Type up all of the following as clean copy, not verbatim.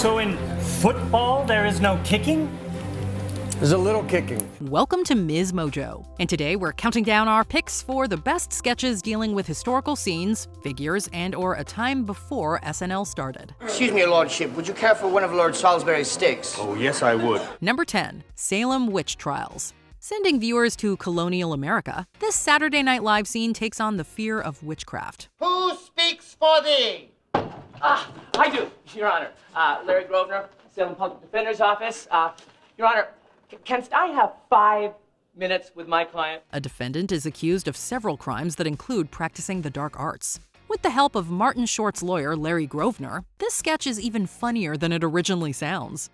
So in football, there is no kicking? There's a little kicking. Welcome to MsMojo, and today we're counting down our picks for the best sketches dealing with historical scenes, figures, and/or a time before SNL started. Excuse me, your lordship, would you care for one of Lord Salisbury's steaks? Oh, yes, I would. Number 10, Salem Witch Trials. Sending viewers to colonial America, this Saturday Night Live scene takes on the fear of witchcraft. Who speaks for thee? I do, Your Honor. Larry Grosvenor, Salem Public Defender's Office. Your Honor, canst I have 5 minutes with my client? A defendant is accused of several crimes that include practicing the dark arts. With the help of Martin Short's lawyer, Larry Grosvenor, this sketch is even funnier than it originally sounds.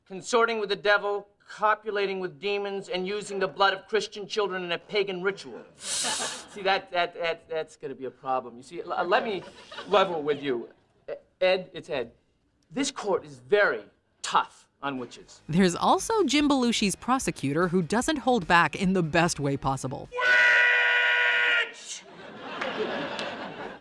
Consorting with the devil, copulating with demons, and using the blood of Christian children in a pagan ritual. See, that's gonna be a problem. You see, let me level with you. Ed, it's Ed. This court is very tough on witches. There's also Jim Belushi's prosecutor who doesn't hold back in the best way possible. Witch!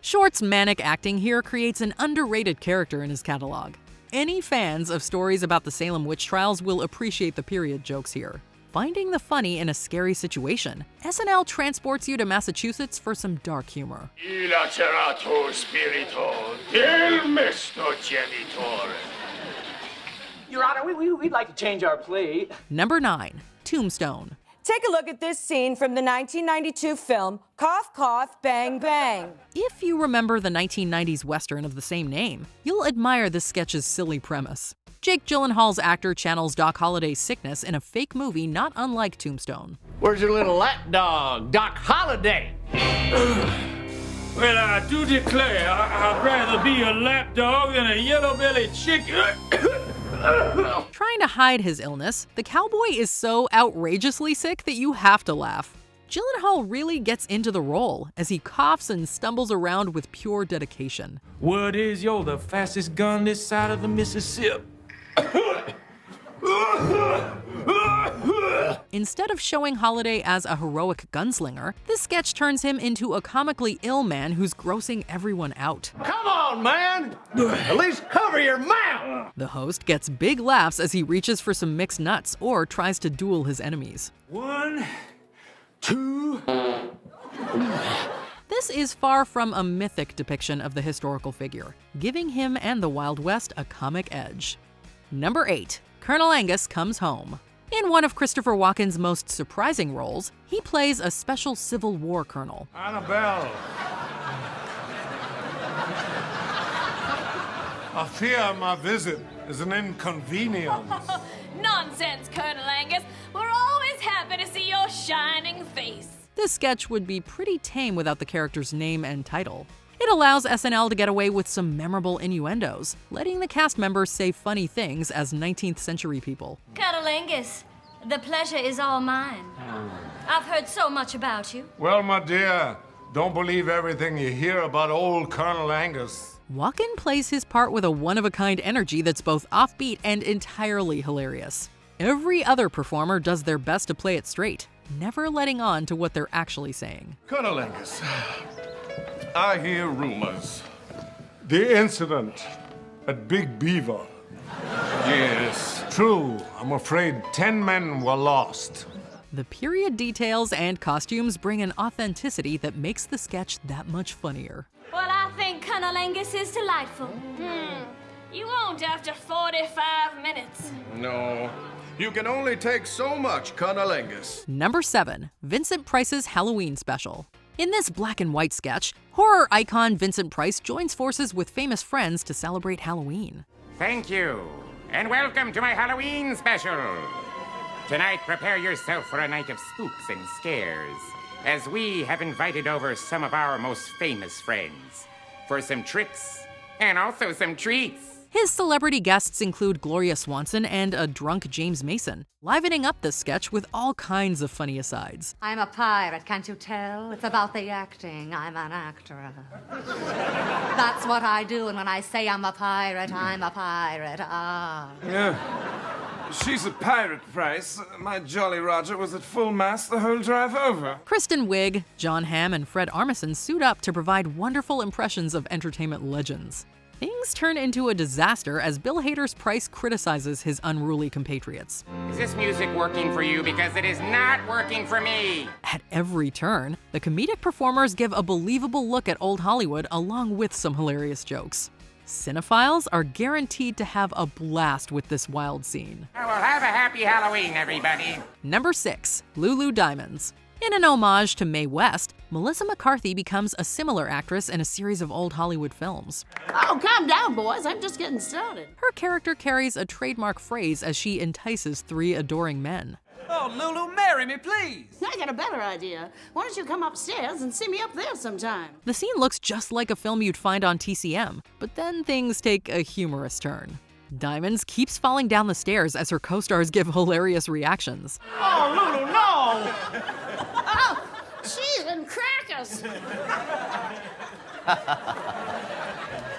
Short's manic acting here creates an underrated character in his catalog. Any fans of stories about the Salem witch trials will appreciate the period jokes here. Finding the funny in a scary situation, SNL transports you to Massachusetts for some dark humor. Il acerato spirito del mesto genitore. Your Honor, we'd like to change our plea. Number 9, Tombstone. Take a look at this scene from the 1992 film Cough, Cough, Bang, Bang. If you remember the 1990s Western of the same name, you'll admire this sketch's silly premise. Jake Gyllenhaal's actor channels Doc Holliday's sickness in a fake movie not unlike Tombstone. Where's your little lapdog, Doc Holliday? Well, I do declare, I'd rather be a lapdog than a yellow-bellied chicken. Trying to hide his illness, the cowboy is so outrageously sick that you have to laugh. Gyllenhaal really gets into the role as he coughs and stumbles around with pure dedication. Word is you're the fastest gun this side of the Mississippi. Instead of showing Holliday as a heroic gunslinger, this sketch turns him into a comically ill man who's grossing everyone out. Come on, man! At least cover your mouth! The host gets big laughs as he reaches for some mixed nuts or tries to duel his enemies. 1, 2... This is far from a mythic depiction of the historical figure, giving him and the Wild West a comic edge. Number 8, Colonel Angus Comes Home. In one of Christopher Walken's most surprising roles, he plays a special Civil War colonel. Annabelle. I fear my visit is an inconvenience. Nonsense, Colonel Angus. We're always happy to see your shining face. This sketch would be pretty tame without the character's name and title. It allows SNL to get away with some memorable innuendos, letting the cast members say funny things as 19th century people. Colonel Angus, the pleasure is all mine. I've heard so much about you. Well, my dear, don't believe everything you hear about old Colonel Angus. Walken plays his part with a one-of-a-kind energy that's both offbeat and entirely hilarious. Every other performer does their best to play it straight, never letting on to what they're actually saying. Colonel Angus, I hear rumors. The incident at Big Beaver. Yes, true. I'm afraid 10 men were lost. The period details and costumes bring an authenticity that makes the sketch that much funnier. Well, I think Colonel Angus is delightful. You won't after 45 minutes. No, you can only take so much, Colonel Angus. Number 7, Vincent Price's Halloween Special. In this black and white sketch, horror icon Vincent Price joins forces with famous friends to celebrate Halloween. Thank you, and welcome to my Halloween special. Tonight, prepare yourself for a night of spooks and scares, as we have invited over some of our most famous friends for some tricks and also some treats. His celebrity guests include Gloria Swanson and a drunk James Mason, livening up this sketch with all kinds of funny asides. I'm a pirate, can't you tell? It's about the acting. I'm an actor. That's what I do, and when I say I'm a pirate, I'm a pirate. Yeah. She's a pirate, Price. My Jolly Roger was at full mast the whole drive over. Kristen Wiig, John Hamm, and Fred Armisen suit up to provide wonderful impressions of entertainment legends. Things turn into a disaster as Bill Hader's Price criticizes his unruly compatriots. Is this music working for you? Because it is not working for me. At every turn, the comedic performers give a believable look at old Hollywood along with some hilarious jokes. Cinephiles are guaranteed to have a blast with this wild scene. Well, have a happy Halloween, everybody. Number 6. Lulu Diamonds. In an homage to Mae West, Melissa McCarthy becomes a similar actress in a series of old Hollywood films. Oh, calm down, boys. I'm just getting started. Her character carries a trademark phrase as she entices 3 adoring men. Oh, Lulu, marry me, please. I got a better idea. Why don't you come upstairs and see me up there sometime? The scene looks just like a film you'd find on TCM, but then things take a humorous turn. Diamonds keeps falling down the stairs as her co-stars give hilarious reactions. Oh, Lulu, no! Oh, cheese and crackers!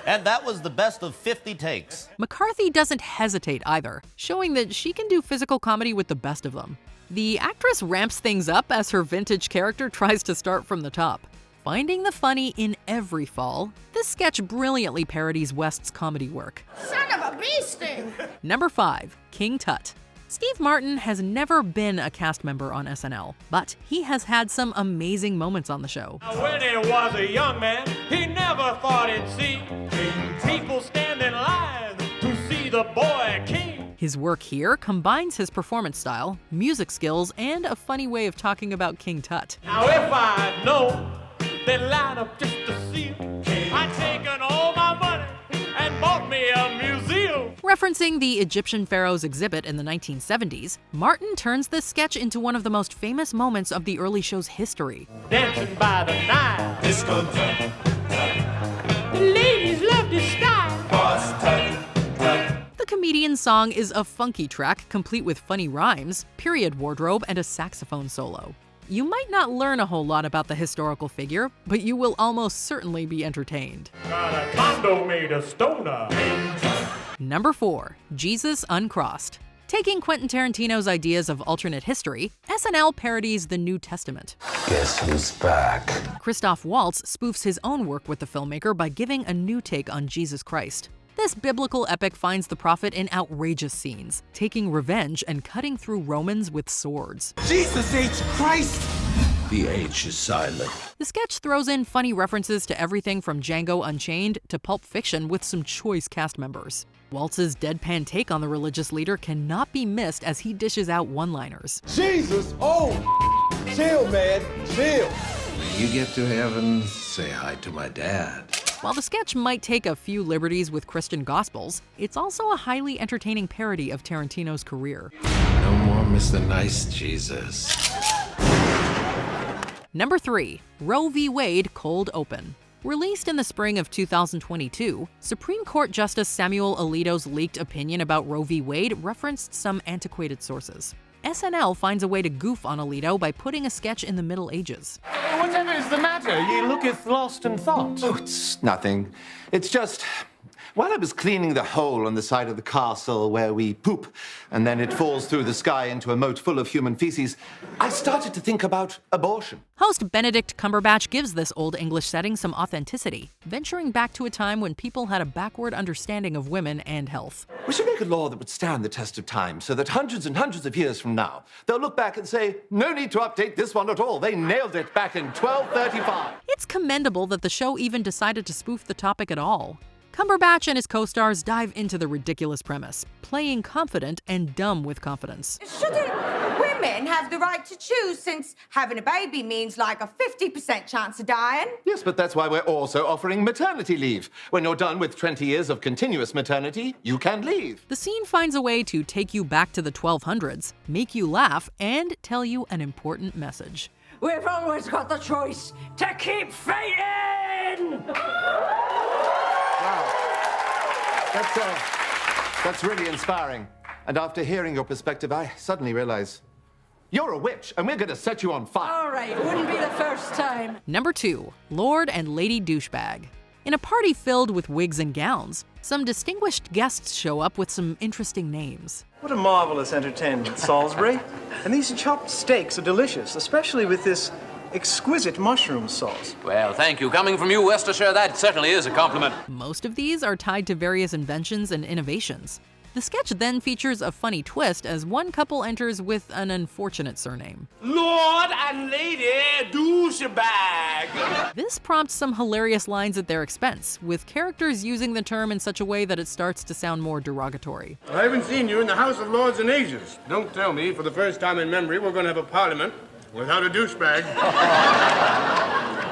And that was the best of 50 takes. McCarthy doesn't hesitate either, showing that she can do physical comedy with the best of them. The actress ramps things up as her vintage character tries to start from the top. Finding the funny in every fall, this sketch brilliantly parodies West's comedy work. Son of a beastie! Number 5. King Tut. Steve Martin has never been a cast member on SNL, but he has had some amazing moments on the show. When he was a young man, he never thought he'd see people stand in line to see the boy king. His work here combines his performance style, music skills, and a funny way of talking about King Tut. Now if I know they line up just to see him, I'd taken all my money and bought me a museum. Referencing the Egyptian pharaoh's exhibit in the 1970s, Martin turns this sketch into one of the most famous moments of the early show's history. Dancing by the Nile. Disco tut, tut. The ladies love this style. Boss tut, tut. The comedian's song is a funky track complete with funny rhymes, period wardrobe, and a saxophone solo. You might not learn a whole lot about the historical figure, but you will almost certainly be entertained. Got a condo made of stoner. Number 4. Djesus Uncrossed. Taking Quentin Tarantino's ideas of alternate history, SNL parodies the New Testament. Guess who's back? Christoph Waltz spoofs his own work with the filmmaker by giving a new take on Jesus Christ. This biblical epic finds the prophet in outrageous scenes, taking revenge and cutting through Romans with swords. Jesus H. Christ! The H is silent. The sketch throws in funny references to everything from Django Unchained to Pulp Fiction with some choice cast members. Waltz's deadpan take on the religious leader cannot be missed as he dishes out one-liners. Jesus! Oh! Chill, man. Chill. When you get to heaven, say hi to my dad. While the sketch might take a few liberties with Christian gospels, it's also a highly entertaining parody of Tarantino's career. No more Mr. Nice Jesus. Number 3. Roe v. Wade Cold Open. Released in the spring of 2022, Supreme Court Justice Samuel Alito's leaked opinion about Roe v. Wade referenced some antiquated sources. SNL finds a way to goof on Alito by putting a sketch in the Middle Ages. Whatever is the matter? Ye looketh lost in thought. Oh, it's nothing. It's just, while I was cleaning the hole on the side of the castle where we poop, and then it falls through the sky into a moat full of human feces, I started to think about abortion. Host Benedict Cumberbatch gives this Old English setting some authenticity, venturing back to a time when people had a backward understanding of women and health. We should make a law that would stand the test of time, so that hundreds and hundreds of years from now, they'll look back and say, no need to update this one at all. They nailed it back in 1235. It's commendable that the show even decided to spoof the topic at all. Cumberbatch and his co-stars dive into the ridiculous premise, playing confident and dumb with confidence. Shouldn't women have the right to choose, since having a baby means like a 50% chance of dying? Yes, but that's why we're also offering maternity leave. When you're done with 20 years of continuous maternity, you can leave. The scene finds a way to take you back to the 1200s, make you laugh, and tell you an important message. We've always got the choice to keep fighting! Wow. That's really inspiring. And after hearing your perspective, I suddenly realize you're a witch, and we're going to set you on fire. All right, wouldn't be the first time. Number 2. Lord and Lady Douchebag. In a party filled with wigs and gowns, some distinguished guests show up with some interesting names. What a marvelous entertainment, Salisbury. And these chopped steaks are delicious, especially with this exquisite mushroom sauce. Well, thank you. Coming from you, Worcestershire, that certainly is a compliment. Most of these are tied to various inventions and innovations. The sketch then features a funny twist as one couple enters with an unfortunate surname. Lord and Lady Douchebag. This prompts some hilarious lines at their expense, with characters using the term in such a way that it starts to sound more derogatory. I haven't seen you in the House of Lords and Ages. Don't tell me, for the first time in memory, we're going to have a parliament without a douchebag.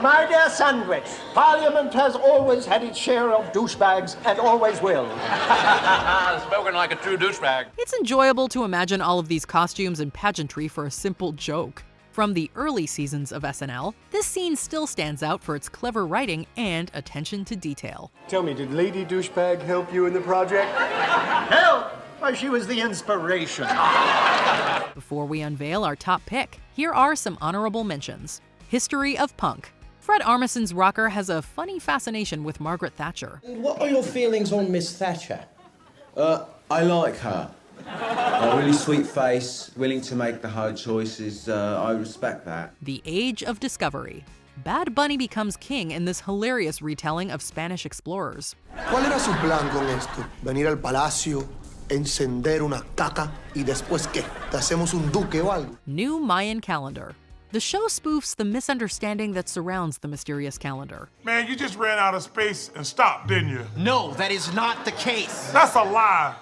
My dear Sandwich, Parliament has always had its share of douchebags and always will. Spoken like a true douchebag. It's enjoyable to imagine all of these costumes and pageantry for a simple joke. From the early seasons of SNL, this scene still stands out for its clever writing and attention to detail. Tell me, did Lady Douchebag help you in the project? Help! Why, she was the inspiration. Before we unveil our top pick, here are some honorable mentions. History of Punk. Fred Armisen's rocker has a funny fascination with Margaret Thatcher. What are your feelings on Miss Thatcher? I like her. A really sweet face, willing to make the hard choices. I respect that. The Age of Discovery. Bad Bunny becomes king in this hilarious retelling of Spanish explorers. ¿Cuál era su plan con esto? ¿Venir al palacio, encender una caca y después qué? ¿Te hacemos un duque o algo? New Mayan calendar. The show spoofs the misunderstanding that surrounds the mysterious calendar. Man, you just ran out of space and stopped, didn't you? No, that is not the case. That's a lie.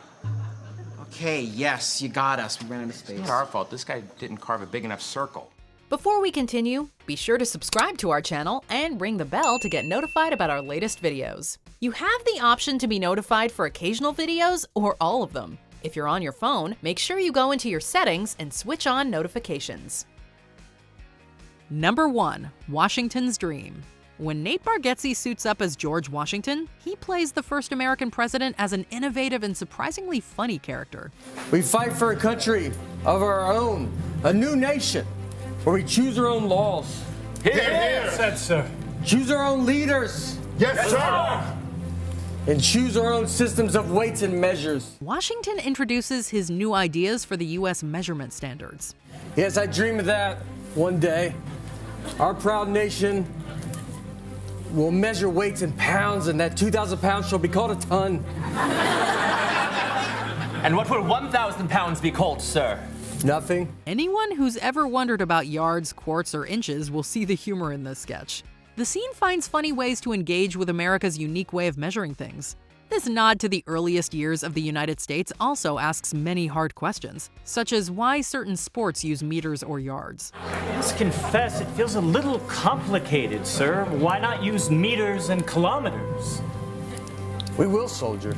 Okay, yes, you got us. We ran out of space. It's not our fault. This guy didn't carve a big enough circle. Before we continue, be sure to subscribe to our channel and ring the bell to get notified about our latest videos. You have the option to be notified for occasional videos or all of them. If you're on your phone, make sure you go into your settings and switch on notifications. Number 1. Washington's Dream. When Nate Bargatze suits up as George Washington, he plays the first American president as an innovative and surprisingly funny character. We fight for a country of our own, a new nation, where we choose our own laws. Here, here. Said, sir. Choose our own leaders. Yes, sir. And choose our own systems of weights and measures. Washington introduces his new ideas for the U.S. measurement standards. Yes, I dream of that one day. Our proud nation will measure weights in pounds, and that 2,000 pounds shall be called a ton. And what will 1,000 pounds be called, sir? Nothing. Anyone who's ever wondered about yards, quarts, or inches will see the humor in this sketch. The scene finds funny ways to engage with America's unique way of measuring things. This nod to the earliest years of the United States also asks many hard questions, such as why certain sports use meters or yards. I must confess, it feels a little complicated, sir. Why not use meters and kilometers? We will, soldier.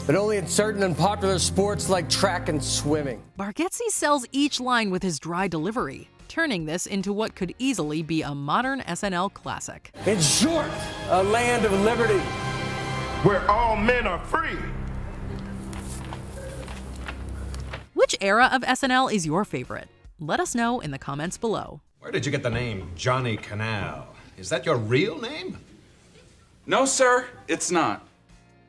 But only in certain unpopular sports like track and swimming. Bargatze sells each line with his dry delivery, turning this into what could easily be a modern SNL classic. In short, a land of liberty, where all men are free. Which era of SNL is your favorite? Let us know in the comments below. Where did you get the name Johnny Canal? Is that your real name? No, sir, it's not.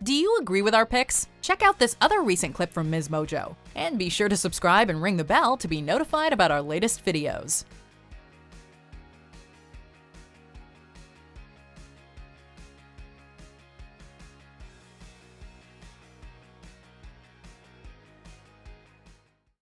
Do you agree with our picks? Check out this other recent clip from MsMojo. And be sure to subscribe and ring the bell to be notified about our latest videos.